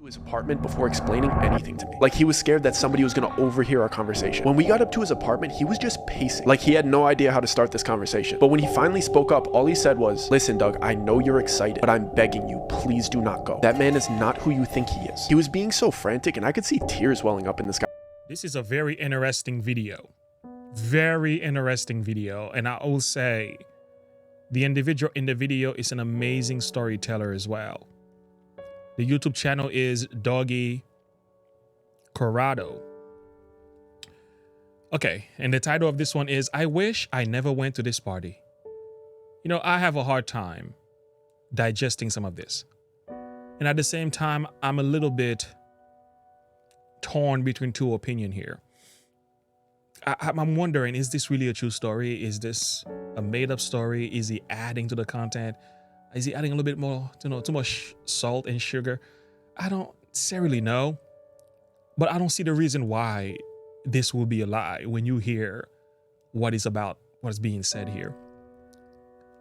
his apartment before explaining anything to me. Like he was scared that somebody was gonna overhear our conversation. When we got up to his apartment, he was just pacing. Like he had no idea how to start this conversation. But when he finally spoke up, all he said was, "Listen, Doug, I know you're excited, but I'm begging you, please do not go. That man is not who you think he is." He was being so frantic and I could see tears welling up in this guy. This is a very interesting video. Very interesting video. And I will say the individual in the video is an amazing storyteller as well. The YouTube channel is Doggy Corrado. Okay, and the title of this one is, I wish I never went to this party. You know, I have a hard time digesting some of this. And at the same time, I'm a little bit torn between two opinions here. I'm wondering, is this really a true story? Is this a made-up story? Is he adding to the content? Is he adding a little bit more, too much salt and sugar? I don't necessarily know, but I don't see the reason why this will be a lie when you hear what is being said here.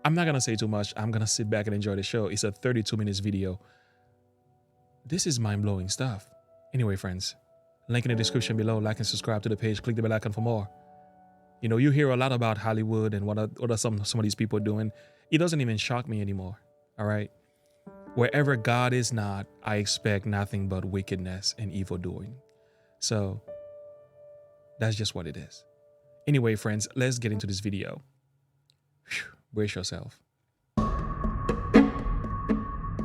I'm not gonna say too much. I'm gonna sit back and enjoy the show. It's a 32 minutes video. This is mind-blowing stuff. Anyway, friends, link in the description below. Like and subscribe to the page. Click the bell icon for more. You know, you hear a lot about Hollywood and what are some of these people doing. It doesn't even shock me anymore. All right. Wherever God is not, I expect nothing but wickedness and evil doing. So that's just what it is. Anyway, friends, let's get into this video. Whew, brace yourself.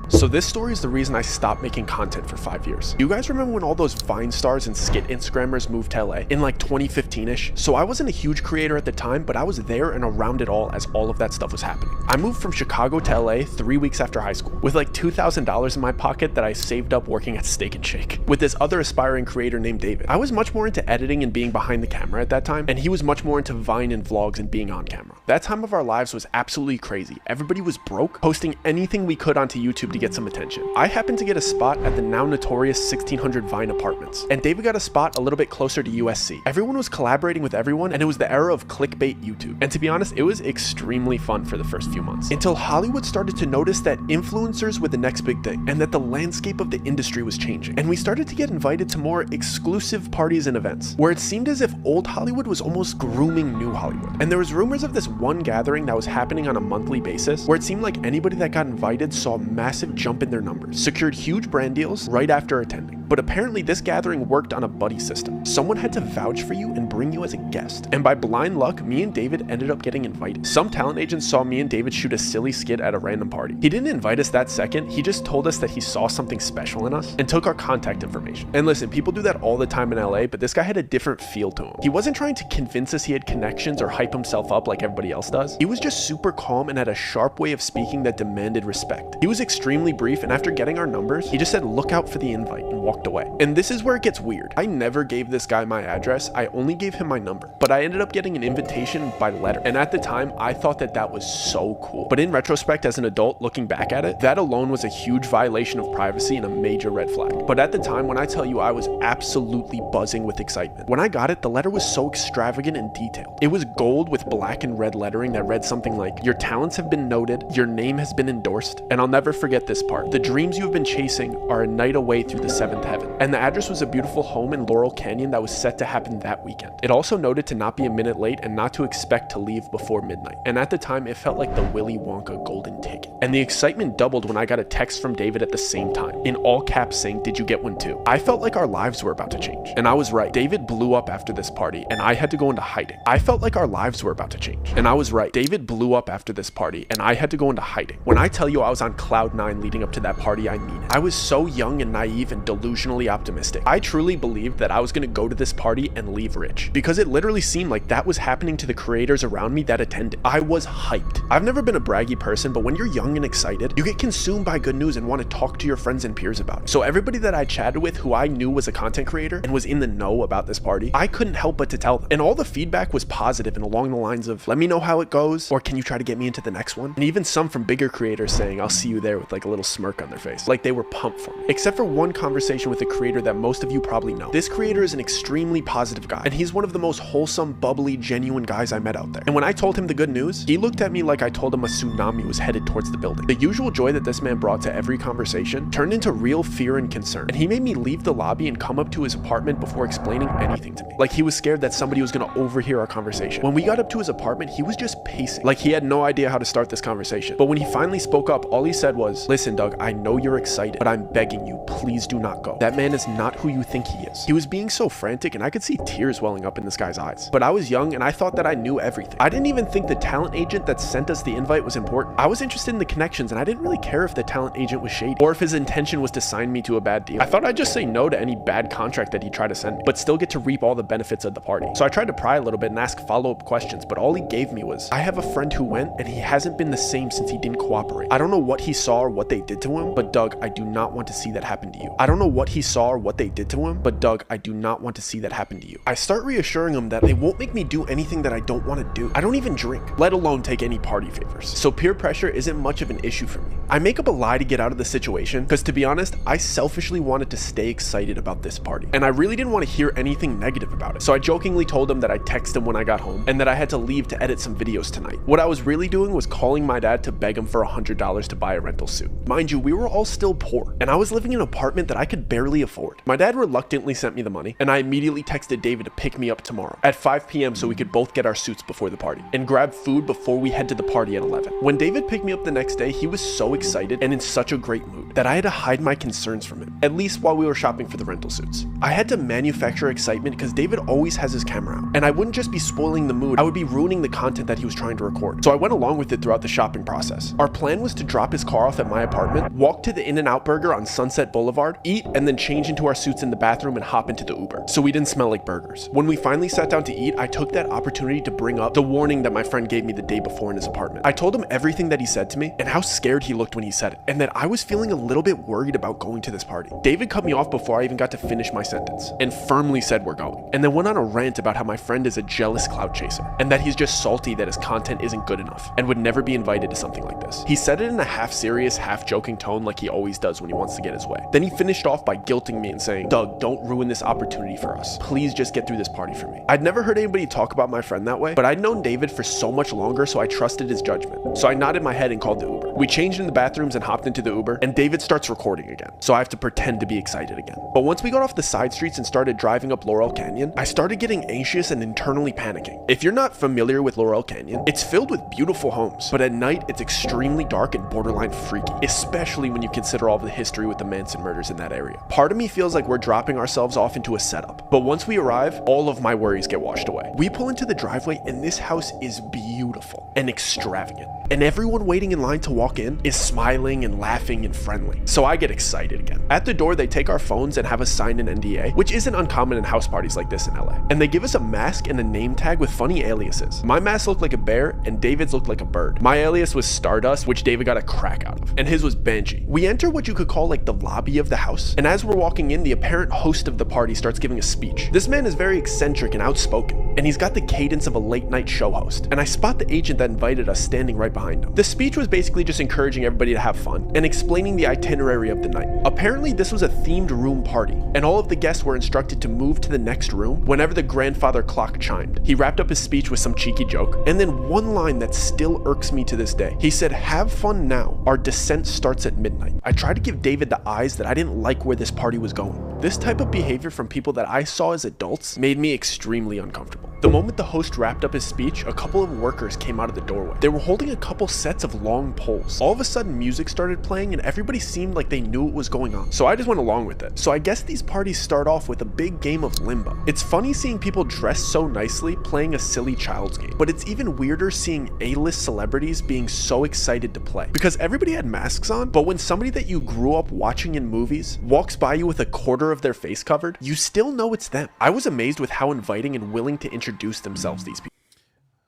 So this story is the reason I stopped making content for 5 years. You guys remember when all those Vine stars and skit Instagrammers moved to LA in like 2015-ish? So I wasn't a huge creator at the time, but I was there and around it all as all of that stuff was happening. I moved from Chicago to LA 3 weeks after high school with like $2,000 in my pocket that I saved up working at Steak and Shake with this other aspiring creator named David. I was much more into editing and being behind the camera at that time, and he was much more into Vine and vlogs and being on camera. That time of our lives was absolutely crazy. Everybody was broke, posting anything we could onto YouTube to get some attention. I happened to get a spot at the now notorious 1600 Vine apartments, and David got a spot a little bit closer to USC. Everyone was collaborating with everyone, and it was the era of clickbait YouTube. And to be honest, it was extremely fun for the first few months, until Hollywood started to notice that influencers were the next big thing, and that the landscape of the industry was changing. And we started to get invited to more exclusive parties and events, where it seemed as if old Hollywood was almost grooming new Hollywood. And there was rumors of this one gathering that was happening on a monthly basis, where it seemed like anybody that got invited saw a massive jump in their numbers, secured huge brand deals right after attending. But apparently this gathering worked on a buddy system. Someone had to vouch for you and bring you as a guest. And by blind luck, me and David ended up getting invited. Some talent agents saw me and David shoot a silly skit at a random party. He didn't invite us that second, he just told us that he saw something special in us and took our contact information. And listen, people do that all the time in LA, but this guy had a different feel to him. He wasn't trying to convince us he had connections or hype himself up like everybody else does. He was just super calm and had a sharp way of speaking that demanded respect. He was extremely brief, and after getting our numbers, he just said, "Look out for the invite," and walked away. And this is where it gets weird. I never gave this guy my address, I only gave him my number. But I ended up getting an invitation by letter. And at the time, I thought that that was so cool. But in retrospect, as an adult looking back at it, that alone was a huge violation of privacy and a major red flag. But at the time, when I tell you I was absolutely buzzing with excitement. When I got it, the letter was so extravagant and detailed. It was gold with black and red lettering that read something like, "Your talents have been noted, your name has been endorsed, and I'll never forget this part. The dreams you have been chasing are a night away through the seventh heaven." And the address was a beautiful home in Laurel Canyon that was set to happen that weekend. It also noted to not be a minute late and not to expect to leave before midnight. And at the time, it felt like the Willy Wonka golden ticket. And the excitement doubled when I got a text from David at the same time, in all caps saying, "Did you get one too?" I felt like our lives were about to change. And I was right. David blew up after this party, and I had to go into hiding. I felt like our lives were about to change. And I was right. David blew up after this party, and I had to go into hiding. When I tell you I was on cloud 9 leading up to that party, I mean it. I was so young and naive and delusionally optimistic. I truly believed that I was going to go to this party and leave rich, because it literally seemed like that was happening to the creators around me that attended. I was hyped. I've never been a braggy person, but when you're young and excited, you get consumed by good news and want to talk to your friends and peers about it. So everybody that I chatted with who I knew was a content creator and was in the know about this party, I couldn't help but to tell them. And all the feedback was positive and along the lines of, "Let me know how it goes," or "Can you try to get me into the next one?" And even some from bigger creators saying, "I'll see you there," with like a little smirk on their face, like they were pumped for me. Except for one conversation conversation with a creator that most of you probably know. This creator is an extremely positive guy, and he's one of the most wholesome, bubbly, genuine guys I met out there. And when I told him the good news, he looked at me like I told him a tsunami was headed towards the building. The usual joy that this man brought to every conversation turned into real fear and concern, and he made me leave the lobby and come up to his apartment before explaining anything to me. Like he was scared that somebody was gonna overhear our conversation. When we got up to his apartment, he was just pacing, like he had no idea how to start this conversation. But when he finally spoke up, all he said was, "Listen, Doug, I know you're excited, but I'm begging you, please do not go. That man is not who you think he is." He was being so frantic, and I could see tears welling up in this guy's eyes. But I was young, and I thought that I knew everything. I didn't even think the talent agent that sent us the invite was important. I was interested in the connections, and I didn't really care if the talent agent was shady, or if his intention was to sign me to a bad deal. I thought I'd just say no to any bad contract that he tried to send me, but still get to reap all the benefits of the party. So I tried to pry a little bit and ask follow-up questions, but all he gave me was, "I have a friend who went, and he hasn't been the same since he didn't cooperate. I don't know what he saw or what they did to him, but Doug, I do not want to see that happen to you. I don't know what he saw or what they did to him, but Doug, I do not want to see that happen to you." I start reassuring him that they won't make me do anything that I don't want to do. I don't even drink, let alone take any party favors. So peer pressure isn't much of an issue for me. I make up a lie to get out of the situation, because to be honest, I selfishly wanted to stay excited about this party, and I really didn't want to hear anything negative about it. So I jokingly told him that I'd text him when I got home, and that I had to leave to edit some videos tonight. What I was really doing was calling my dad to beg him for $100 to buy a rental suit. Mind you, we were all still poor, and I was living in an apartment that I could barely afford. My dad reluctantly sent me the money, and I immediately texted David to pick me up tomorrow at 5 p.m. so we could both get our suits before the party, and grab food before we head to the party at 11. When David picked me up the next day, he was so excited and in such a great mood that I had to hide my concerns from him, at least while we were shopping for the rental suits. I had to manufacture excitement because David always has his camera out, and I wouldn't just be spoiling the mood, I would be ruining the content that he was trying to record. So I went along with it throughout the shopping process. Our plan was to drop his car off at my apartment, walk to the In-N-Out Burger on Sunset Boulevard, eat, and then change into our suits in the bathroom and hop into the Uber, so we didn't smell like burgers. When we finally sat down to eat, I took that opportunity to bring up the warning that my friend gave me the day before in his apartment. I told him everything that he said to me and how scared he looked when he said it, and that I was feeling a little bit worried about going to this party. David cut me off before I even got to finish my sentence and firmly said we're going, and then went on a rant about how my friend is a jealous clout chaser and that he's just salty that his content isn't good enough and would never be invited to something like this. He said it in a half serious, half joking tone like he always does when he wants to get his way. Then he finished off by guilting me and saying, "Doug, don't ruin this opportunity for us. Please just get through this party for me." I'd never heard anybody talk about my friend that way, but I'd known David for so much longer, so I trusted his judgment. So I nodded my head and called the Uber. We changed in the bathrooms and hopped into the Uber, and David starts recording again, so I have to pretend to be excited again. But once we got off the side streets and started driving up Laurel Canyon, I started getting anxious and internally panicking. If you're not familiar with Laurel Canyon, it's filled with beautiful homes, but at night it's extremely dark and borderline freaky, especially when you consider all the history with the Manson murders in that area. Part of me feels like we're dropping ourselves off into a setup, but once we arrive, all of my worries get washed away. We pull into the driveway, and this house is beautiful and extravagant, and everyone waiting in line to walk in is smiling and laughing and friendly. So I get excited again. At the door, they take our phones and have us sign an NDA, which isn't uncommon in house parties like this in LA. And they give us a mask and a name tag with funny aliases. My mask looked like a bear, and David's looked like a bird. My alias was Stardust, which David got a crack out of, and his was Banshee. We enter what you could call like the lobby of the house, and as we're walking in, the apparent host of the party starts giving a speech. This man is very eccentric and outspoken, and he's got the cadence of a late night show host, and I spot the agent that invited us standing right behind him. The speech was basically just encouraging everybody to have fun and explaining the itinerary of the night. Apparently this was a themed room party, and all of the guests were instructed to move to the next room whenever the grandfather clock chimed. He wrapped up his speech with some cheeky joke, and then one line that still irks me to this day. He said, "Have fun now. Our descent starts at midnight." I tried to give David the eyes that I didn't like where this party was going. This type of behavior from people that I saw as adults made me extremely uncomfortable. The moment the host wrapped up his speech, a couple of workers came out of the doorway. They were holding a couple sets of long poles. All of a sudden, music started playing, and everybody seemed like they knew what was going on. So I just went along with it. So I guess these parties start off with a big game of limbo. It's funny seeing people dressed so nicely playing a silly child's game, but it's even weirder seeing A-list celebrities being so excited to play. Because everybody had masks on, but when somebody that you grew up watching in movies walks by you with a quarter of their face covered, you still know it's them. I was amazed with how inviting and willing to introduce themselves these people.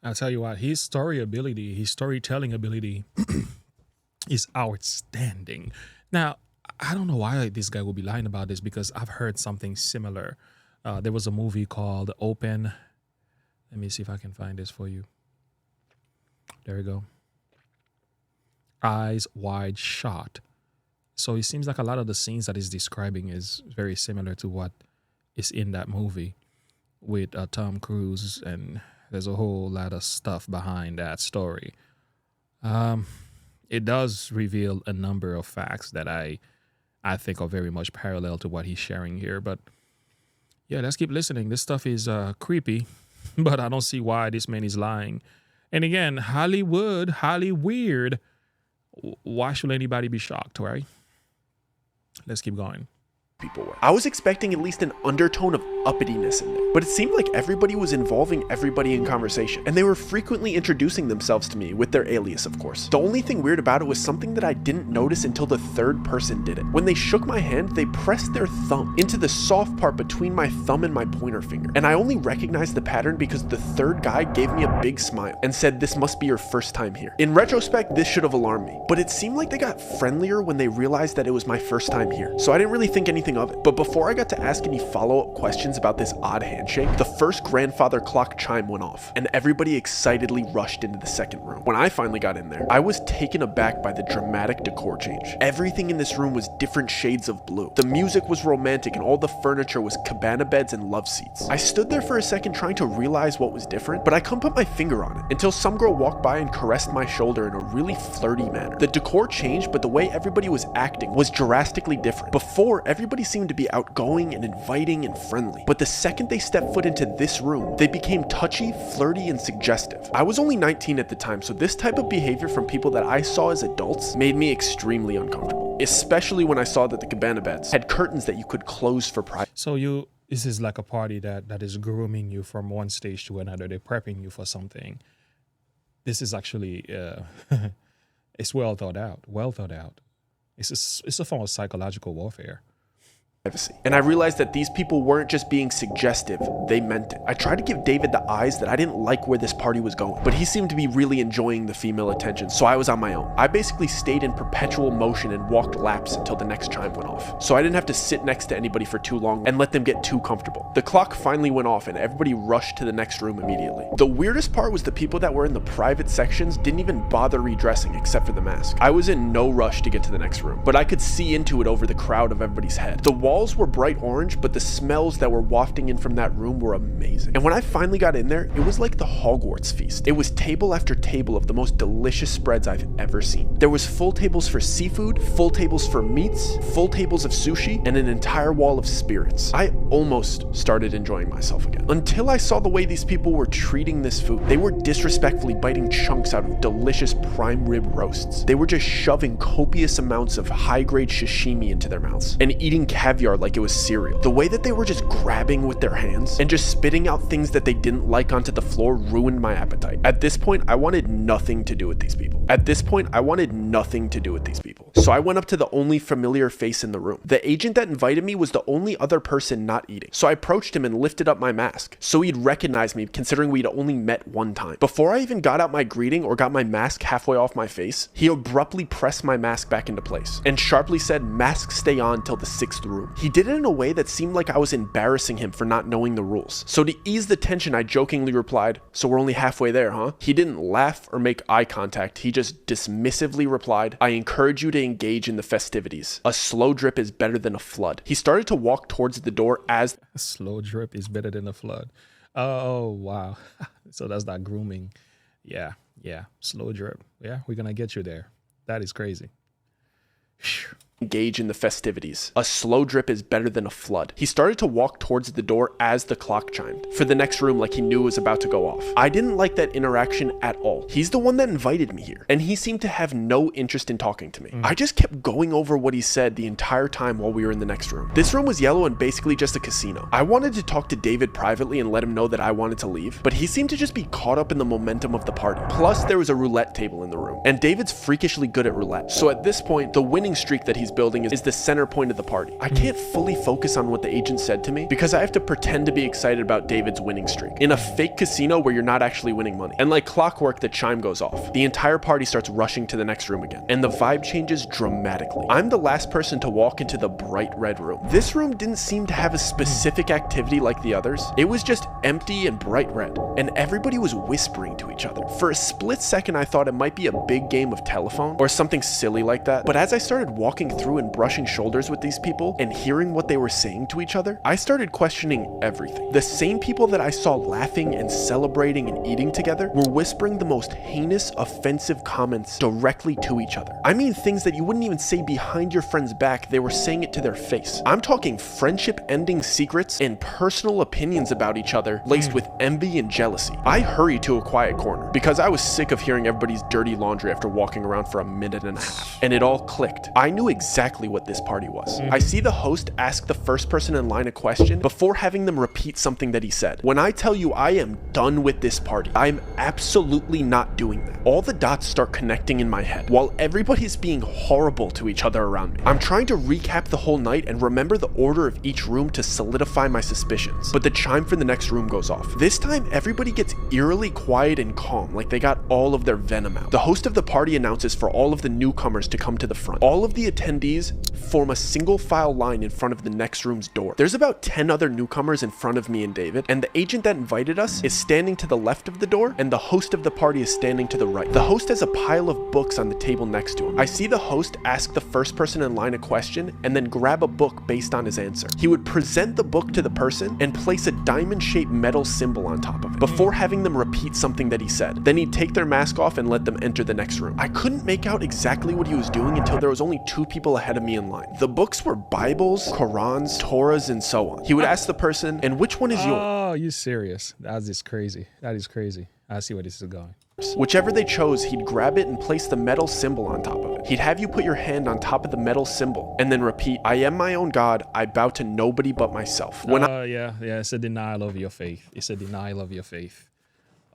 I'll tell you what, his storytelling ability is outstanding. Now, I don't know why this guy will be lying about this, because I've heard something similar. There was a movie called Open. Let me see if I can find this for you. There we go. Eyes Wide Shut. So it seems like a lot of the scenes that he's describing is very similar to what is in that movie with Tom Cruise, and there's a whole lot of stuff behind that story. It does reveal a number of facts that I think are very much parallel to what he's sharing here. But yeah, let's keep listening. This stuff is creepy, but I don't see why this man is lying. And again, Hollywood, Holly weird. Why should anybody be shocked, right? Let's keep going. People were. I was expecting at least an undertone of uppityness in there, but it seemed like everybody was involving everybody in conversation, and they were frequently introducing themselves to me with their alias, of course. The only thing weird about it was something that I didn't notice until the third person did it. When they shook my hand, they pressed their thumb into the soft part between my thumb and my pointer finger, and I only recognized the pattern because the third guy gave me a big smile and said, "This must be your first time here." In retrospect, this should have alarmed me, but it seemed like they got friendlier when they realized that it was my first time here, so I didn't really think anything of it. But before I got to ask any follow-up questions about this odd handshake, the first grandfather clock chime went off, and everybody excitedly rushed into the second room. When I finally got in there, I was taken aback by the dramatic decor change. Everything in this room was different shades of blue. The music was romantic, and all the furniture was cabana beds and love seats. I stood there for a second trying to realize what was different, but I couldn't put my finger on it until some girl walked by and caressed my shoulder in a really flirty manner. The decor changed, but the way everybody was acting was drastically different. Before, everybody seemed to be outgoing and inviting and friendly, but the second they stepped foot into this room, they became touchy, flirty, and suggestive. I was only 19 at the time, so this type of behavior from people that I saw as adults made me extremely uncomfortable, especially when I saw that the cabana beds had curtains that you could close for privacy. So this is like a party that is grooming you from one stage to another. They're prepping you for something. This is actually, it's well thought out. It's a form of psychological warfare. And I realized that these people weren't just being suggestive, they meant it. I tried to give David the eyes that I didn't like where this party was going, but he seemed to be really enjoying the female attention, so I was on my own. I basically stayed in perpetual motion and walked laps until the next chime went off, so I didn't have to sit next to anybody for too long and let them get too comfortable. The clock finally went off and everybody rushed to the next room immediately. The weirdest part was the people that were in the private sections didn't even bother redressing except for the mask. I was in no rush to get to the next room, but I could see into it over the crowd of everybody's head. The walls were bright orange, but the smells that were wafting in from that room were amazing. And when I finally got in there, it was like the Hogwarts feast. It was table after table of the most delicious spreads I've ever seen. There was full tables for seafood, full tables for meats, full tables of sushi, and an entire wall of spirits. I almost started enjoying myself again, until I saw the way these people were treating this food. They were disrespectfully biting chunks out of delicious prime rib roasts. They were just shoving copious amounts of high-grade sashimi into their mouths and eating caviar like it was cereal. The way that they were just grabbing with their hands and just spitting out things that they didn't like onto the floor ruined my appetite. At this point, I wanted nothing to do with these people. So I went up to the only familiar face in the room. The agent that invited me was the only other person not eating. So I approached him and lifted up my mask, so he'd recognize me considering we'd only met one time. Before I even got out my greeting or got my mask halfway off my face, he abruptly pressed my mask back into place and sharply said, "Mask stay on till the 6th room." He did it in a way that seemed like I was embarrassing him for not knowing the rules. So to ease the tension, I jokingly replied, "So we're only halfway there, huh?" He didn't laugh or make eye contact. He just dismissively replied, "I encourage you to engage in the festivities. A slow drip is better than a flood." He started to walk towards the door as a slow drip is better than a flood. Oh, wow. So that's not grooming. Yeah. Slow drip. Yeah, we're going to get you there. That is crazy. engage in the festivities. A slow drip is better than a flood. He started to walk towards the door as the clock chimed, for the next room like he knew it was about to go off. I didn't like that interaction at all. He's the one that invited me here, and he seemed to have no interest in talking to me. I just kept going over what he said the entire time while we were in the next room. This room was yellow and basically just a casino. I wanted to talk to David privately and let him know that I wanted to leave, but he seemed to just be caught up in the momentum of the party. Plus, there was a roulette table in the room, and David's freakishly good at roulette. So at this point, the winning streak that he's building is the center point of the party. I can't fully focus on what the agent said to me because I have to pretend to be excited about David's winning streak in a fake casino where you're not actually winning money. And like clockwork, the chime goes off. The entire party starts rushing to the next room again, and the vibe changes dramatically. I'm the last person to walk into the bright red room. This room didn't seem to have a specific activity like the others. It was just empty and bright red, and everybody was whispering to each other. For a split second, I thought it might be a big game of telephone or something silly like that, but as I started walking through and brushing shoulders with these people and hearing what they were saying to each other, I started questioning everything. The same people that I saw laughing and celebrating and eating together were whispering the most heinous, offensive comments directly to each other. I mean things that you wouldn't even say behind your friend's back, they were saying it to their face. I'm talking friendship-ending secrets and personal opinions about each other laced with envy and jealousy. I hurried to a quiet corner because I was sick of hearing everybody's dirty laundry after walking around for a minute and a half. And it all clicked. I knew exactly what this party was. I see the host ask the first person in line a question before having them repeat something that he said. When I tell you I am done with this party, I'm absolutely not doing that. All the dots start connecting in my head while everybody's being horrible to each other around me. I'm trying to recap the whole night and remember the order of each room to solidify my suspicions, but the chime for the next room goes off. This time, everybody gets eerily quiet and calm, like they got all of their venom out. The host of the party announces for all of the newcomers to come to the front. All of the attendees form a single file line in front of the next room's door. There's about 10 other newcomers in front of me and David, and the agent that invited us is standing to the left of the door, and the host of the party is standing to the right. The host has a pile of books on the table next to him. I see the host ask the first person in line a question and then grab a book based on his answer. He would present the book to the person and place a diamond-shaped metal symbol on top of it before having them repeat something that he said. Then he'd take their mask off and let them enter the next room. I couldn't make out exactly what he was doing until there was only 2 people ahead of me in line. The books were Bibles, Qurans, Torahs, and so on. He would ask the person, "And which one is yours?" Oh, you serious? That is crazy. That is crazy. I see where this is going. Whichever they chose, he'd grab it and place the metal symbol on top of it. He'd have you put your hand on top of the metal symbol and then repeat, "I am my own God. I bow to nobody but myself." Yeah, it's a denial of your faith. It's a denial of your faith.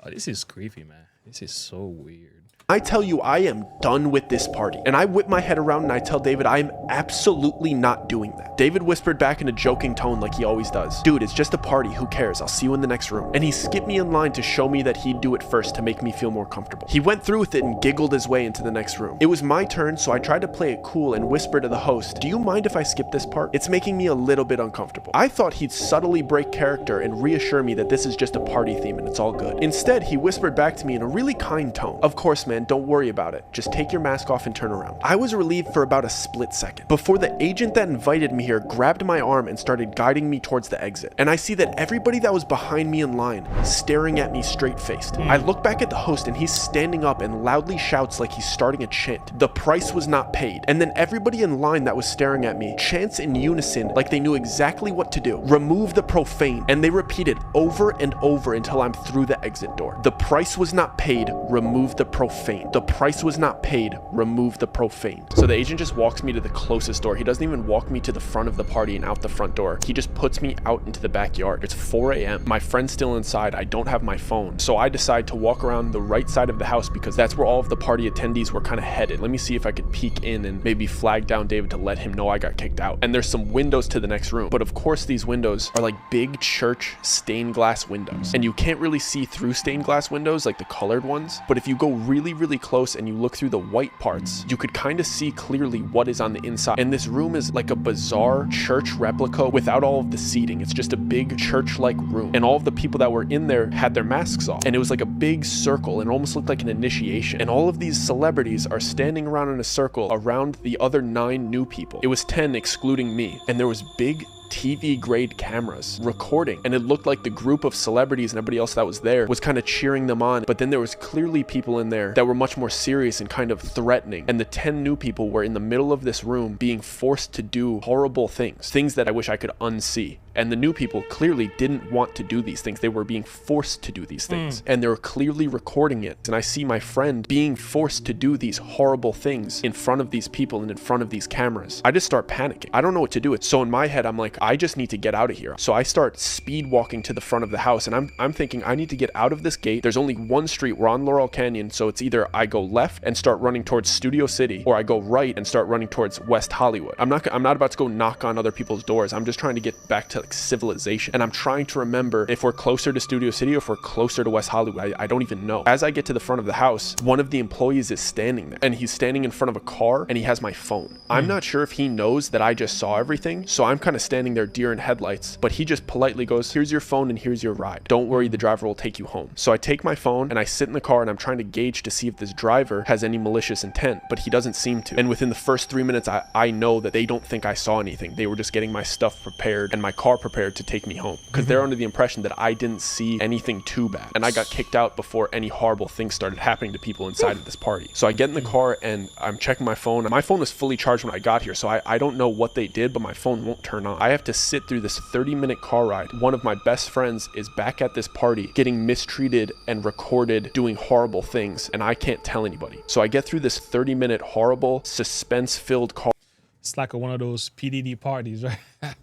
Oh, this is creepy, man. This is so weird. I tell you I am done with this party. And I whip my head around and I tell David I am absolutely not doing that. David whispered back in a joking tone like he always does. "Dude, it's just a party. Who cares? I'll see you in the next room." And he skipped me in line to show me that he'd do it first to make me feel more comfortable. He went through with it and giggled his way into the next room. It was my turn, so I tried to play it cool and whisper to the host, "Do you mind if I skip this part? It's making me a little bit uncomfortable." I thought he'd subtly break character and reassure me that this is just a party theme and it's all good. Instead, he whispered back to me in a really kind tone, "Of course, man, don't worry about it. Just take your mask off and turn around." I was relieved for about a split second before the agent that invited me here grabbed my arm and started guiding me towards the exit. And I see that everybody that was behind me in line staring at me straight-faced. I look back at the host and he's standing up and loudly shouts like he's starting a chant. The price was not paid. And then everybody in line that was staring at me chants in unison like they knew exactly what to do. "Remove the profane." And they repeat it over and over until I'm through the exit door. "The price was not paid. Remove the profane. The price was not paid. Remove the profane." So the agent just walks me to the closest door. He doesn't even walk me to the front of the party and out the front door. He just puts me out into the backyard. It's 4 a.m. My friend's still inside. I don't have my phone. So I decide to walk around the right side of the house because that's where all of the party attendees were kind of headed. Let me see if I could peek in and maybe flag down David to let him know I got kicked out. And there's some windows to the next room. But of course these windows are like big church stained glass windows. And you can't really see through stained glass windows like the colored ones. But if you go really, really close and you look through the white parts, you could kind of see clearly what is on the inside. And this room is like a bizarre church replica without all of the seating. It's just a big church-like room. And all of the people that were in there had their masks off. And it was like a big circle and it almost looked like an initiation. And all of these celebrities are standing around in a circle around the other 9 new people. It was 10 excluding me. And there was big TV grade cameras recording, and it looked like the group of celebrities and everybody else that was there was kind of cheering them on, but then there was clearly people in there that were much more serious and kind of threatening, and the 10 new people were in the middle of this room being forced to do horrible things that I wish I could unsee. And the new people clearly didn't want to do these things. They were being forced to do these things. And they were clearly recording it. And I see my friend being forced to do these horrible things in front of these people and in front of these cameras. I just start panicking. I don't know what to do. So in my head, I'm like, I just need to get out of here. So I start speed walking to the front of the house. And I'm thinking, I need to get out of this gate. There's only one street. We're on Laurel Canyon. So it's either I go left and start running towards Studio City, or I go right and start running towards West Hollywood. I'm not about to go knock on other people's doors. I'm just trying to get back to civilization. And I'm trying to remember if we're closer to Studio City or if we're closer to West Hollywood. I don't even know. As I get to the front of the house, one of the employees is standing there, and he's standing in front of a car and he has my phone. I'm not sure if he knows that I just saw everything. So I'm kind of standing standing there deer in headlights, but he just politely goes, here's your phone and here's your ride. Don't worry, the driver will take you home. So I take my phone and I sit in the car and I'm trying to gauge to see if this driver has any malicious intent, but he doesn't seem to. And within the first 3 minutes, I know that they don't think I saw anything. They were just getting my stuff prepared and my car prepared to take me home, because they're under the impression that I didn't see anything too bad. And I got kicked out before any horrible things started happening to people inside of this party. So I get in the car and I'm checking my phone. My phone was fully charged when I got here, so I don't know what they did, but my phone won't turn on. I have to sit through this 30-minute car ride. One of my best friends is back at this party getting mistreated and recorded doing horrible things, and I can't tell anybody. So I get through this 30-minute horrible, suspense-filled car. It's like one of those PDD parties, right?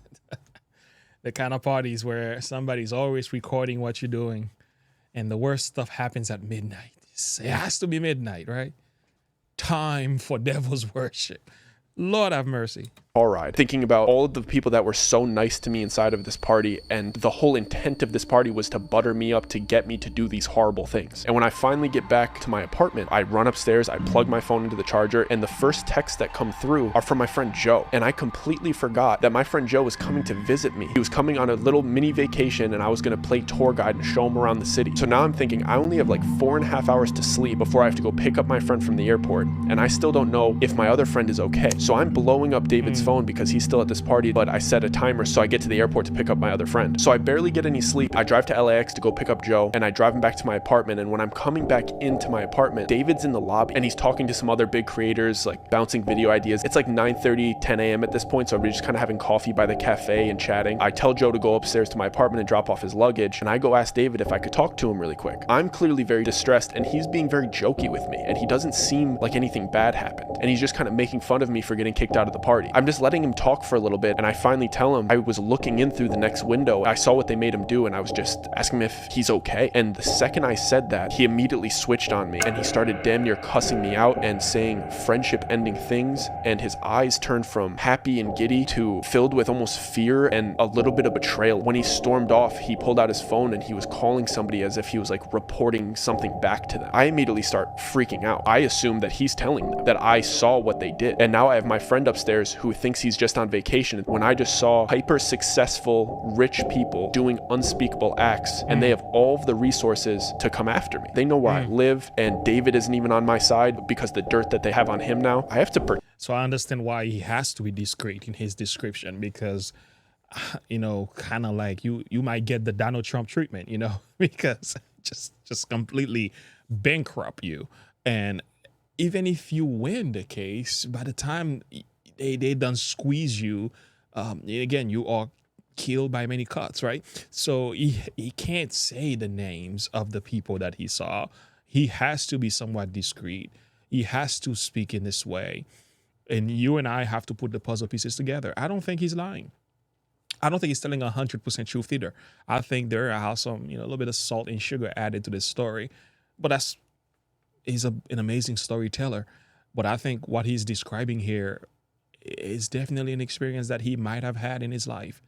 The kind of parties where somebody's always recording what you're doing, and the worst stuff happens at midnight. It has to be midnight, right? Time for devil's worship. Lord have mercy. Car ride, thinking about all of the people that were so nice to me inside of this party, and the whole intent of this party was to butter me up to get me to do these horrible things. And when I finally get back to my apartment, I run upstairs, I plug my phone into the charger, and the first texts that come through are from my friend Joe. And I completely forgot that my friend Joe was coming to visit me. He was coming on a little mini vacation, and I was gonna play tour guide and show him around the city. So now I'm thinking I only have like 4.5 hours to sleep before I have to go pick up my friend from the airport, and I still don't know if my other friend is okay. So I'm blowing up David's phone because he's still at this party, but I set a timer so I get to the airport to pick up my other friend. So I barely get any sleep. I drive to LAX to go pick up Joe, and I drive him back to my apartment. And when I'm coming back into my apartment, David's in the lobby and he's talking to some other big creators, like bouncing video ideas. It's like 9:30, 10 a.m. at this point, so we're just kind of having coffee by the cafe and chatting. I tell Joe to go upstairs to my apartment and drop off his luggage, and I go ask David if I could talk to him really quick. I'm clearly very distressed, and he's being very jokey with me, and he doesn't seem like anything bad happened, and he's just kind of making fun of me for getting kicked out of the party. I'm just letting him talk for a little bit, and I finally tell him I was looking in through the next window. I saw what they made him do, and I was just asking him if he's okay. And the second I said that, he immediately switched on me, and he started damn near cussing me out and saying friendship-ending things, and his eyes turned from happy and giddy to filled with almost fear and a little bit of betrayal. When he stormed off, he pulled out his phone and he was calling somebody as if he was like reporting something back to them. I immediately start freaking out. I assume that he's telling them that I saw what they did, and now I have my friend upstairs who thinks he's just on vacation when I just saw hyper successful rich people doing unspeakable acts, and they have all of the resources to come after me. They know where I live, and David isn't even on my side because the dirt that they have on him now. I have to So I understand why he has to be discreet in his description, because you know, kind of like you might get the Donald Trump treatment, you know, because just completely bankrupt you. And even if you win the case, by the time they done squeeze you, again, you are killed by many cuts, right? So he can't say the names of the people that he saw. He has to be somewhat discreet. He has to speak in this way. And you and I have to put the puzzle pieces together. I don't think he's lying. I don't think he's telling 100% truth either. I think there are some, a little bit of salt and sugar added to this story. But he's an amazing storyteller. But I think what he's describing here is definitely an experience that he might have had in his life.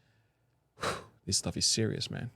This stuff is serious, man.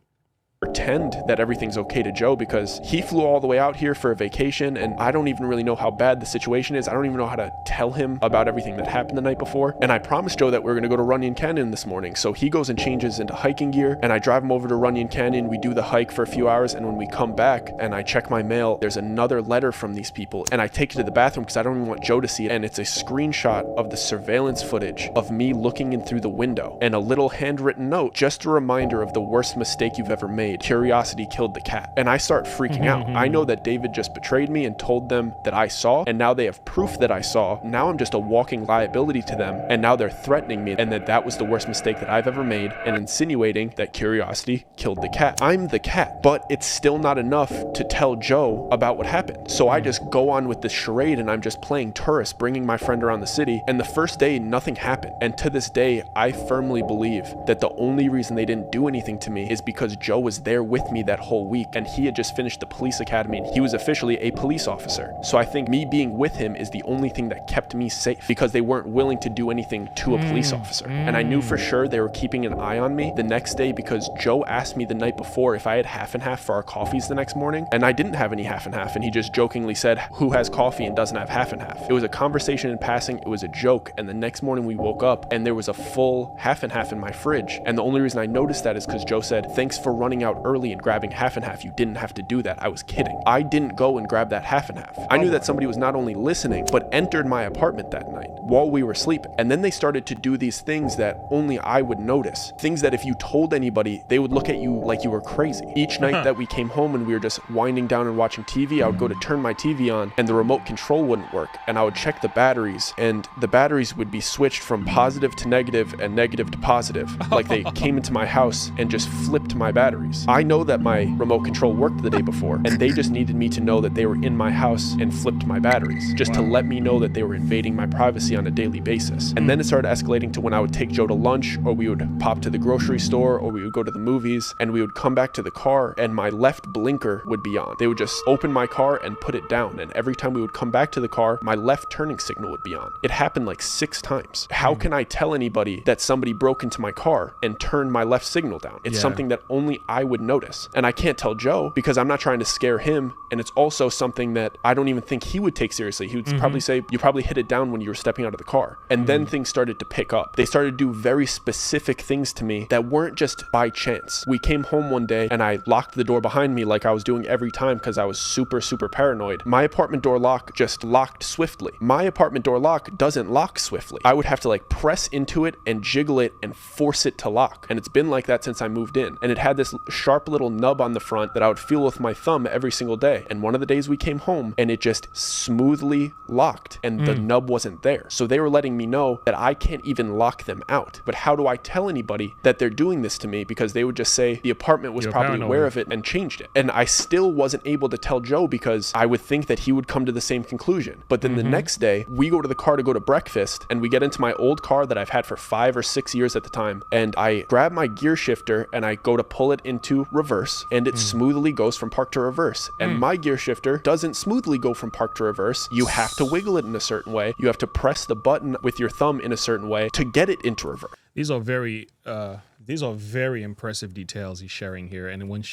Pretend that everything's okay to Joe, because he flew all the way out here for a vacation, and I don't even really know how bad the situation is. I don't even know how to tell him about everything that happened the night before. And I promised Joe that we were going to go to Runyon Canyon this morning, so he goes and changes into hiking gear, and I drive him over to Runyon Canyon. We do the hike for a few hours, and when we come back and I check my mail, there's another letter from these people, and I take it to the bathroom because I don't even want Joe to see it, and it's a screenshot of the surveillance footage of me looking in through the window, and a little handwritten note, just a reminder of the worst mistake you've ever made. Curiosity killed the cat. And I start freaking out. I know that David just betrayed me and told them that I saw, and now they have proof that I saw. Now I'm just a walking liability to them, and now they're threatening me, and that was the worst mistake that I've ever made, and insinuating that curiosity killed the cat. I'm the cat, but it's still not enough to tell Joe about what happened. So I just go on with this charade, and I'm just playing tourist, bringing my friend around the city, and the first day nothing happened. And to this day, I firmly believe that the only reason they didn't do anything to me is because Joe was there with me that whole week, and he had just finished the police academy and he was officially a police officer. So I think me being with him is the only thing that kept me safe, because they weren't willing to do anything to a police officer. And I knew for sure they were keeping an eye on me the next day, because Joe asked me the night before if I had half and half for our coffees the next morning, and I didn't have any half and half, and he just jokingly said, who has coffee and doesn't have half and half? It was a conversation in passing, it was a joke, and the next morning we woke up and there was a full half and half in my fridge. And the only reason I noticed that is because Joe said, thanks for running out early and grabbing half and half, you didn't have to do that. I was kidding. I didn't go and grab that half and half. I knew that somebody was not only listening, but entered my apartment that night while we were sleeping. And then they started to do these things that only I would notice. Things that if you told anybody, they would look at you like you were crazy. Each night that we came home and we were just winding down and watching TV, I would go to turn my TV on and the remote control wouldn't work. And I would check the batteries, and the batteries would be switched from positive to negative and negative to positive. Like they came into my house and just flipped my batteries. I know that my remote control worked the day before, and they just needed me to know that they were in my house and flipped my batteries, just to let me know that they were invading my privacy on a daily basis. And then it started escalating to when I would take Joe to lunch, or we would pop to the grocery store, or we would go to the movies, and we would come back to the car and my left blinker would be on. They would just open my car and put it down, and every time we would come back to the car, my left turning signal would be on. It happened like 6 times. How can I tell anybody that somebody broke into my car and turned my left signal down? It's something that only I would notice. And I can't tell Joe because I'm not trying to scare him, and it's also something that I don't even think he would take seriously. He would probably say, you probably hit it down when you were stepping out of the car. And then things started to pick up. They started to do very specific things to me that weren't just by chance. We came home one day and I locked the door behind me like I was doing every time because I was super paranoid. My apartment door lock just locked swiftly. My apartment door lock doesn't lock swiftly. I would have to like press into it and jiggle it and force it to lock. And it's been like that since I moved in. And it had this sharp little nub on the front that I would feel with my thumb every single day. And one of the days we came home and it just smoothly locked and the nub wasn't there. So they were letting me know that I can't even lock them out. But how do I tell anybody that they're doing this to me? Because they would just say the apartment was probably aware of it and changed it. And I still wasn't able to tell Joe because I would think that he would come to the same conclusion. But then the next day we go to the car to go to breakfast and we get into my old car that I've had for 5 or 6 years at the time. And I grab my gear shifter and I go to pull it into reverse and it smoothly goes from park to reverse. And my gear shifter doesn't smoothly go from park to reverse. You have to wiggle it in a certain way. You have to press the button with your thumb in a certain way to get it into reverse. These are very impressive details he's sharing here. And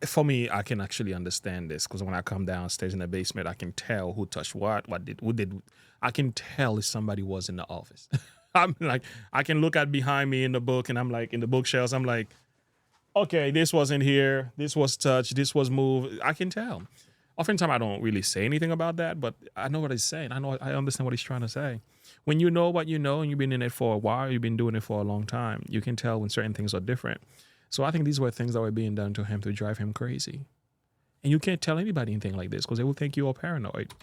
for me, I can actually understand this because when I come downstairs in the basement, I can tell who touched who did. I can tell if somebody was in the office. I'm like, I can look at behind me in the book and I'm like, in the bookshelves, I'm like, okay, this wasn't here. This was touched. This was moved. I can tell. Oftentimes I don't really say anything about that, but I know what he's saying. I understand what he's trying to say. When you know what you know and you've been in it for a while, you've been doing it for a long time, you can tell when certain things are different. So I think these were things that were being done to him to drive him crazy. And you can't tell anybody anything like this because they will think you're paranoid.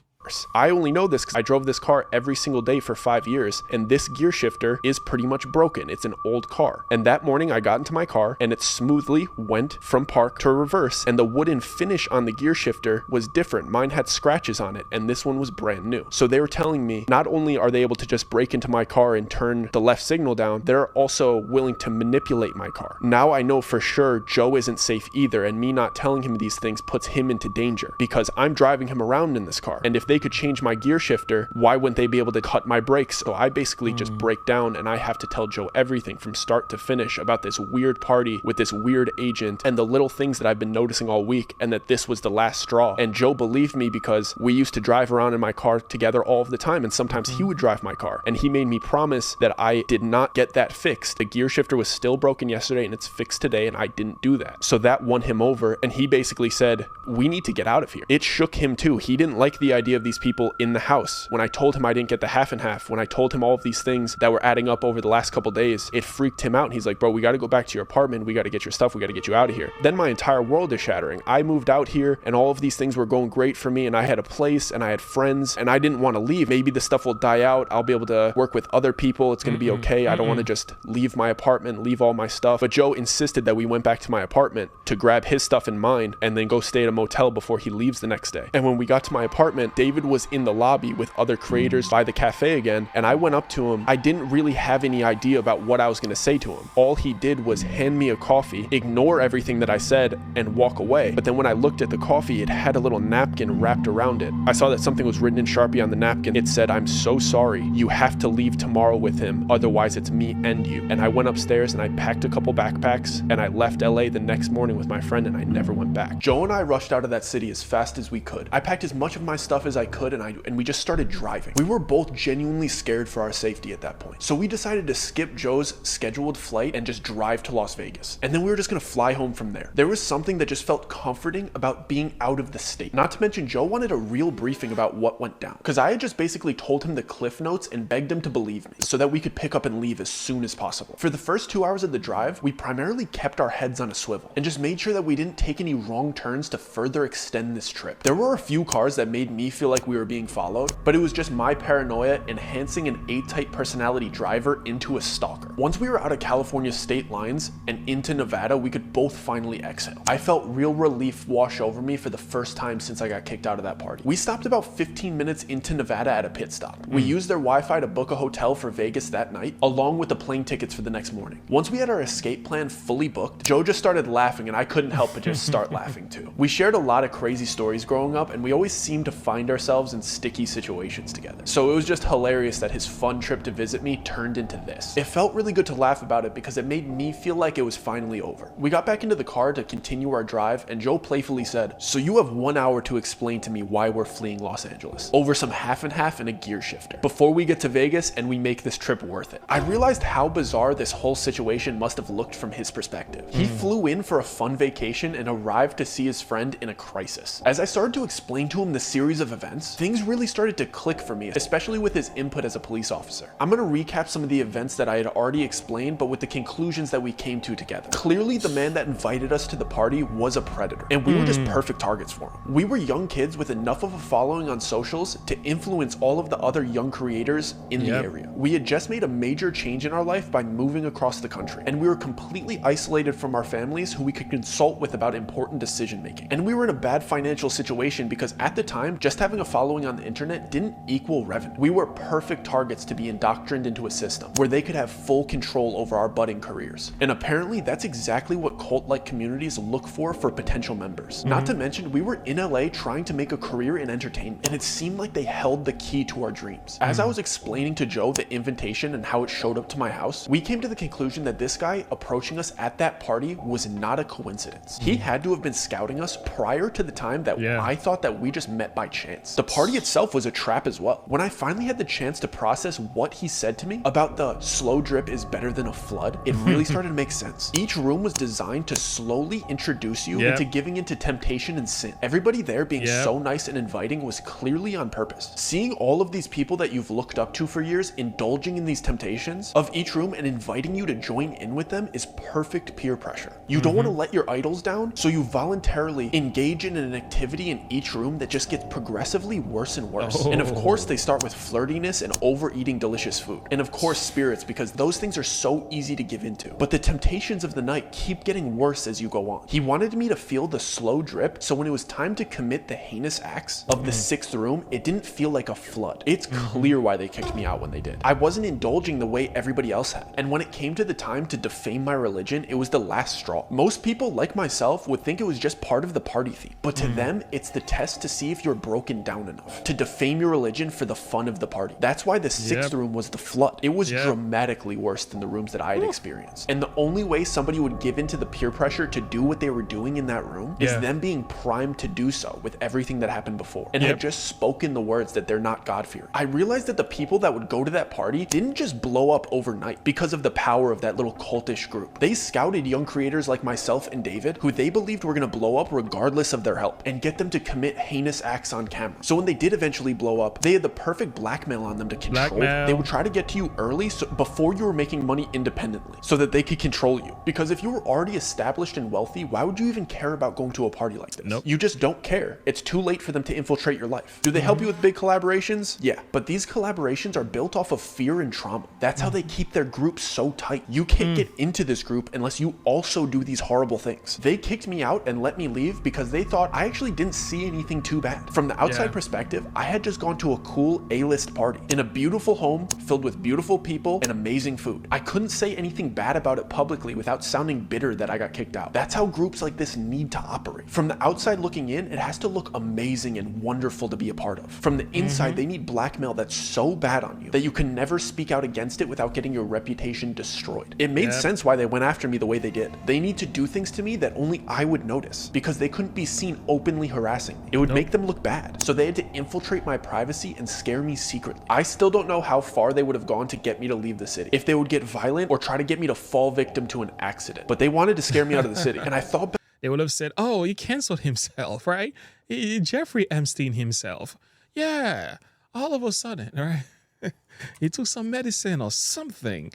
I only know this because I drove this car every single day for 5 years, and this gear shifter is pretty much broken. It's an old car. And that morning I got into my car and it smoothly went from park to reverse, and the wooden finish on the gear shifter was different. Mine had scratches on it and this one was brand new. So they were telling me not only are they able to just break into my car and turn the left signal down, they're also willing to manipulate my car. Now I know for sure Joe isn't safe either, and me not telling him these things puts him into danger because I'm driving him around in this car. And if they could change my gear shifter, why wouldn't they be able to cut my brakes? So I basically just break down and I have to tell Joe everything from start to finish about this weird party with this weird agent and the little things that I've been noticing all week, and that this was the last straw. And Joe believed me because we used to drive around in my car together all of the time, and sometimes he would drive my car, and he made me promise that I did not get that fixed. The gear shifter was still broken yesterday and it's fixed today, and I didn't do that. So that won him over, and he basically said, we need to get out of here. It shook him too. He didn't like the idea of these people in the house. When I told him I didn't get the half and half, when I told him all of these things that were adding up over the last couple days, it freaked him out. And he's like, bro, we got to go back to your apartment. We got to get your stuff. We got to get you out of here. Then my entire world is shattering. I moved out here and all of these things were going great for me, and I had a place and I had friends and I didn't want to leave. Maybe the stuff will die out. I'll be able to work with other people. It's going to be okay. I don't want to just leave my apartment, leave all my stuff. But Joe insisted that we went back to my apartment to grab his stuff and mine and then go stay at a motel before he leaves the next day. And when we got to my apartment, David was in the lobby with other creators by the cafe again, and I went up to him. I didn't really have any idea about what I was going to say to him. All he did was hand me a coffee, ignore everything that I said, and walk away. But then when I looked at the coffee, it had a little napkin wrapped around it. I saw that something was written in Sharpie on the napkin. It said, "I'm so sorry. You have to leave tomorrow with him, otherwise it's me and you." And I went upstairs and I packed a couple backpacks and I left LA the next morning with my friend and I never went back. Joe and I rushed out of that city as fast as we could. I packed as much of my stuff as I could and we just started driving. We were both genuinely scared for our safety at that point. So we decided to skip Joe's scheduled flight and just drive to Las Vegas. And then we were just gonna fly home from there. There was something that just felt comforting about being out of the state. Not to mention Joe wanted a real briefing about what went down, because I had just basically told him the cliff notes and begged him to believe me so that we could pick up and leave as soon as possible. For the first 2 hours of the drive, we primarily kept our heads on a swivel and just made sure that we didn't take any wrong turns to further extend this trip. There were a few cars that made me feel like we were being followed, but it was just my paranoia enhancing an A-type personality driver into a stalker. Once we were out of California state lines and into Nevada, we could both finally exhale. I felt real relief wash over me for the first time since I got kicked out of that party. We stopped about 15 minutes into Nevada at a pit stop. We used their Wi-Fi to book a hotel for Vegas that night, along with the plane tickets for the next morning. Once we had our escape plan fully booked, Joe just started laughing and I couldn't help but just start laughing too. We shared a lot of crazy stories growing up and we always seemed to find ourselves in sticky situations together. So it was just hilarious that his fun trip to visit me turned into this. It felt really good to laugh about it because it made me feel like it was finally over. We got back into the car to continue our drive and Joe playfully said, "So you have 1 hour to explain to me why we're fleeing Los Angeles over some half and half and a gear shifter before we get to Vegas and we make this trip worth it." I realized how bizarre this whole situation must have looked from his perspective. He flew in for a fun vacation and arrived to see his friend in a crisis. As I started to explain to him the series of events, things really started to click for me, especially with his input as a police officer. I'm going to recap some of the events that I had already explained, but with the conclusions that we came to together. Clearly, the man that invited us to the party was a predator, and we were just perfect targets for him. We were young kids with enough of a following on socials to influence all of the other young creators in the area. We had just made a major change in our life by moving across the country, and we were completely isolated from our families who we could consult with about important decision making. And we were in a bad financial situation because at the time, just having a following on the internet didn't equal revenue. We were perfect targets to be indoctrined into a system where they could have full control over our budding careers. And apparently that's exactly what cult-like communities look for potential members. Not to mention, we were in LA trying to make a career in entertainment, and it seemed like they held the key to our dreams. As I was explaining to Joe the invitation and how it showed up to my house, we came to the conclusion that this guy approaching us at that party was not a coincidence. He had to have been scouting us prior to the time that I thought that we just met by chance. The party itself was a trap as well. When I finally had the chance to process what he said to me about the slow drip is better than a flood, it really started to make sense. Each room was designed to slowly introduce you into giving into temptation and sin. Everybody there being so nice and inviting was clearly on purpose. Seeing all of these people that you've looked up to for years indulging in these temptations of each room and inviting you to join in with them is perfect peer pressure. You don't want to let your idols down, so you voluntarily engage in an activity in each room that just gets progressively worse and worse. And of course they start with flirtiness and overeating delicious food. And of course spirits, because those things are so easy to give into. But the temptations of the night keep getting worse as you go on. He wanted me to feel the slow drip, so when it was time to commit the heinous acts of the 6th room, it didn't feel like a flood. It's clear why they kicked me out when they did. I wasn't indulging the way everybody else had. And when it came to the time to defame my religion, it was the last straw. Most people, like myself, would think it was just part of the party theme. But to them, it's the test to see if you're broken down enough to defame your religion for the fun of the party. That's why the 6th room was the flood. It was dramatically worse than the rooms that I had experienced. And the only way somebody would give into the peer pressure to do what they were doing in that room is them being primed to do so with everything that happened before and had just spoken the words that they're not God-fearing. I realized that the people that would go to that party didn't just blow up overnight because of the power of that little cultish group. They scouted young creators like myself and David, who they believed were going to blow up regardless of their help, and get them to commit heinous acts on camera. So when they did eventually blow up, they had the perfect blackmail on them to control. They would try to get to you early, so before you were making money independently, so that they could control you. Because if you were already established and wealthy, why would you even care about going to a party like this? You just don't care. It's too late for them to infiltrate your life. Do they help you with big collaborations? Yeah, but these collaborations are built off of fear and trauma. That's how they keep their group so tight. You can't get into this group unless you also do these horrible things. They kicked me out and let me leave because they thought I actually didn't see anything too bad. From the outside outside Yeah. perspective, I had just gone to a cool A-list party in a beautiful home filled with beautiful people and amazing food. I couldn't say anything bad about it publicly without sounding bitter that I got kicked out. That's how groups like this need to operate. From the outside looking in, it has to look amazing and wonderful to be a part of. From the inside, they need blackmail that's so bad on you that you can never speak out against it without getting your reputation destroyed. It made sense why they went after me the way they did. They need to do things to me that only I would notice because they couldn't be seen openly harassing me. It would make them look bad. So they had to infiltrate my privacy and scare me secretly. I still don't know how far they would have gone to get me to leave the city. If they would get violent or try to get me to fall victim to an accident. But they wanted to scare me out of the city. And I thought They would have said, oh, he canceled himself, right? Jeffrey Epstein himself. Yeah. All of a sudden, right? He took some medicine or something.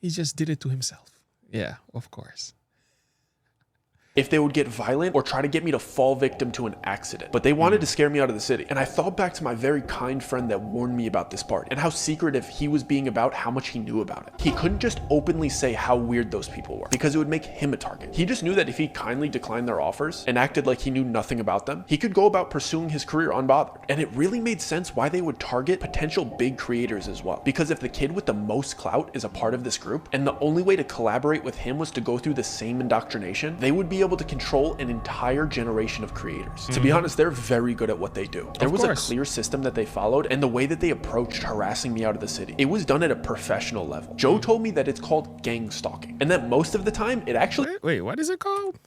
He just did it to himself. Yeah, of course. if they would get violent or try to get me to fall victim to an accident. But they wanted to scare me out of the city. And I thought back to my very kind friend that warned me about this party and how secretive he was being about how much he knew about it. He couldn't just openly say how weird those people were because it would make him a target. He just knew that if he kindly declined their offers and acted like he knew nothing about them, he could go about pursuing his career unbothered. And it really made sense why they would target potential big creators as well. Because if the kid with the most clout is a part of this group and the only way to collaborate with him was to go through the same indoctrination, they would be able to control an entire generation of creators. To be honest, they're very good at what they do. There was a clear system that they followed, and the way that they approached harassing me out of the city, it was done at a professional level. Joe told me that it's called gang stalking, and that most of the time it actually— Wait, what is it called?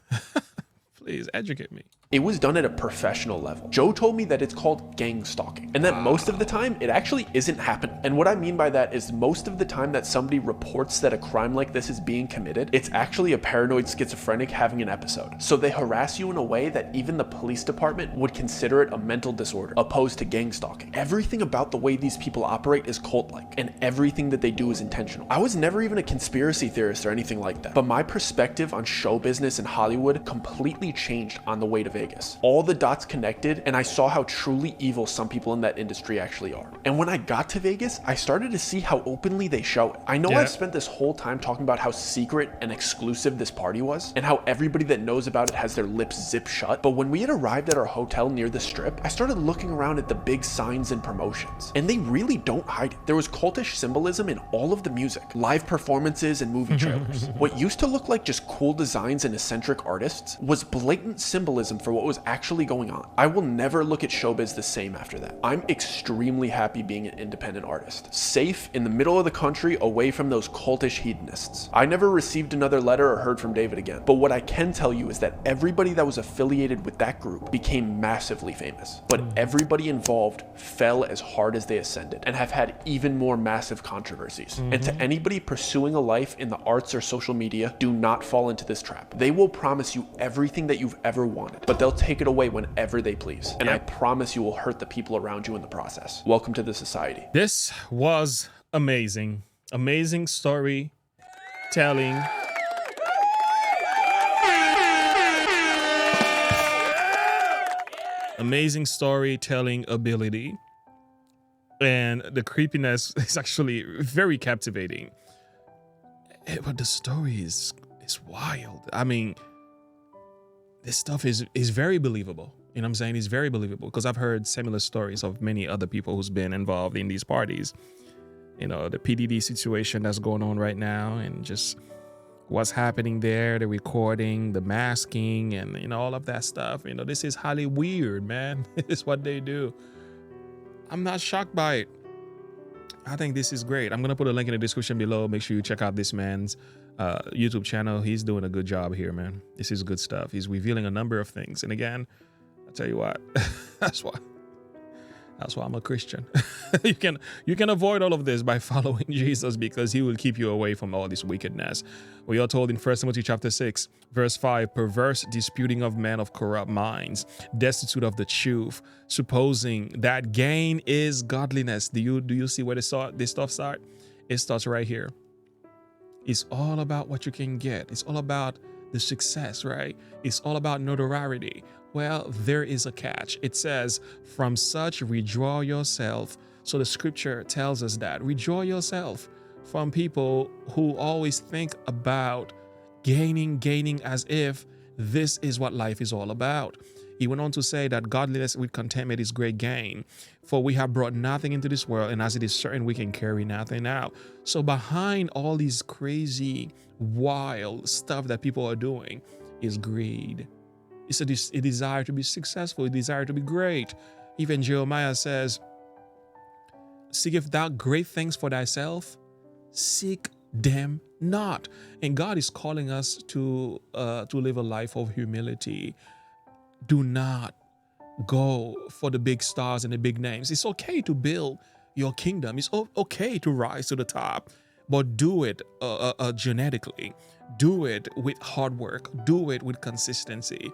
Please educate me. It was done at a professional level. Joe told me that it's called gang stalking and that most of the time it actually isn't happening. And what I mean by that is most of the time that somebody reports that a crime like this is being committed, it's actually a paranoid schizophrenic having an episode. So they harass you in a way that even the police department would consider it a mental disorder, opposed to gang stalking. Everything about the way these people operate is cult-like, and everything that they do is intentional. I was never even a conspiracy theorist or anything like that, but my perspective on show business in Hollywood completely changed on the way to Vegas. All the dots connected, and I saw how truly evil some people in that industry actually are. And when I got to Vegas, I started to see how openly they show it. I know I've spent this whole time talking about how secret and exclusive this party was, and how everybody that knows about it has their lips zipped shut, but when we had arrived at our hotel near the strip, I started looking around at the big signs and promotions, and they really don't hide it. There was cultish symbolism in all of the music, live performances, and movie trailers. What used to look like just cool designs and eccentric artists was blatant symbolism for what was actually going on. I will never look at showbiz the same after that. I'm extremely happy being an independent artist, safe in the middle of the country away from those cultish hedonists. I never received another letter or heard from David again, but what I can tell you is that everybody that was affiliated with that group became massively famous, but everybody involved fell as hard as they ascended and have had even more massive controversies. And to anybody pursuing a life in the arts or social media, do not fall into this trap. They will promise you everything that you've ever wanted, but they'll take it away whenever they please. And I promise you will hurt the people around you in the process. Welcome to the society. This was amazing. Amazing story telling. Amazing storytelling ability. And the creepiness is actually very captivating. But the story is wild. I mean, this stuff is very believable. You know what I'm saying? It's very believable because I've heard similar stories of many other people who's been involved in these parties. You know, the PDD situation that's going on right now and just what's happening there, the recording, the masking, and, you know, all of that stuff. You know, this is highly weird, man. It's what they do. I'm not shocked by it. I think this is great. I'm going to put a link in the description below. Make sure you check out this man's YouTube channel. He's doing a good job here, man. This is good stuff. He's revealing a number of things. And again, I'll tell you what, that's why I'm a Christian. You can avoid all of this by following Jesus because he will keep you away from all this wickedness. We are told in 1 Timothy chapter 6, verse 5, perverse disputing of men of corrupt minds, destitute of the truth, supposing that gain is godliness. Do you see where this stuff starts? It starts right here. It's all about what you can get. It's all about the success, right? It's all about notoriety. Well, there is a catch. It says, from such withdraw yourself. So the scripture tells us that. Withdraw yourself from people who always think about gaining as if this is what life is all about. He went on to say that godliness with contentment is great gain. For we have brought nothing into this world, and as it is certain we can carry nothing out. So behind all these crazy, wild stuff that people are doing is greed. It's a desire to be successful, a desire to be great. Even Jeremiah says, seeketh thou great things for thyself? Seek them not. And God is calling us to live a life of humility. Do not go for the big stars and the big names. It's okay to build your kingdom. It's okay to rise to the top, but do it genetically. Do it with hard work. Do it with consistency.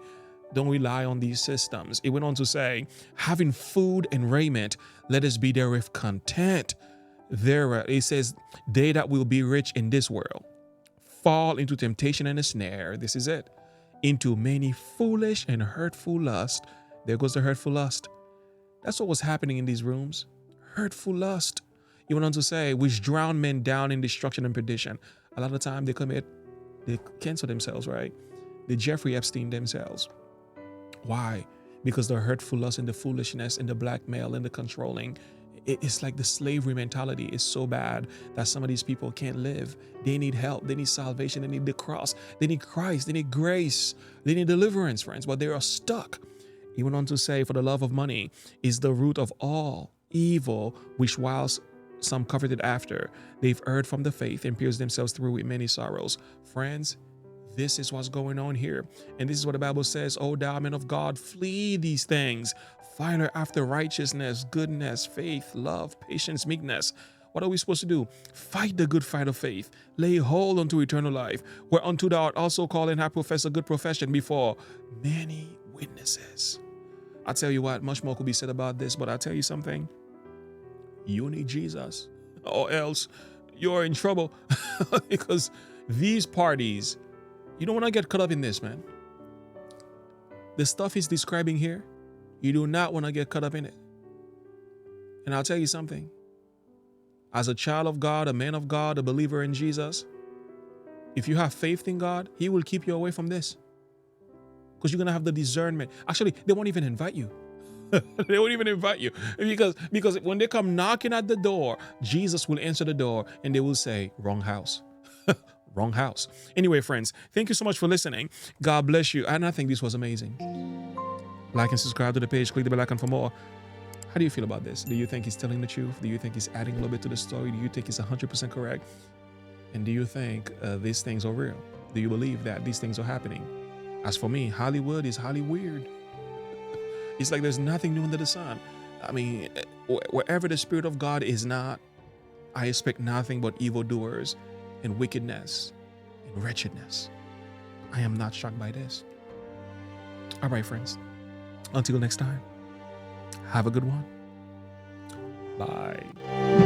Don't rely on these systems. It went on to say, having food and raiment, let us be therewith content. There, it says, they that will be rich in this world fall into temptation and a snare. This is it. Into many foolish and hurtful lust. There goes the hurtful lust. That's what was happening in these rooms. Hurtful lust. He went on to say, which drown men down in destruction and perdition. A lot of the time they cancel themselves, right? They Jeffrey Epstein themselves. Why? Because the hurtful lust and the foolishness and the blackmail and the controlling, it's like the slavery mentality is so bad that some of these people can't live. They need help. They need salvation. They need the cross. They need Christ. They need grace. They need deliverance, friends, but they are stuck. He went on to say, for the love of money is the root of all evil, which whilst some coveted after, they've erred from the faith and pierced themselves through with many sorrows. Friends, this is what's going on here. And this is what the Bible says, O thou man of God, flee these things. Follow after righteousness, goodness, faith, love, patience, meekness. What are we supposed to do? Fight the good fight of faith. Lay hold unto eternal life, whereunto thou art also called and have professed a good profession before many witnesses. I tell you what, much more could be said about this, but I'll tell you something. You need Jesus, or else you're in trouble. Because these parties, you don't want to get caught up in this, man. The stuff he's describing here, you do not want to get caught up in it. And I'll tell you something. As a child of God, a man of God, a believer in Jesus, if you have faith in God, he will keep you away from this. Because you're going to have the discernment. Actually, they won't even invite you. They won't even invite you. Because when they come knocking at the door, Jesus will answer the door and they will say, wrong house. Wrong house. Anyway, friends, thank you so much for listening. God bless you. And I think this was amazing. Like and subscribe to the page. Click the bell icon for more. How do you feel about this? Do you think he's telling the truth? Do you think he's adding a little bit to the story? Do you think he's 100% correct? And do you think these things are real? Do you believe that these things are happening? As for me, Hollywood is Holly weird. It's like there's nothing new under the sun. I mean, wherever the Spirit of God is not, I expect nothing but evildoers and wickedness and wretchedness. I am not shocked by this. All right, friends. Until next time, have a good one. Bye.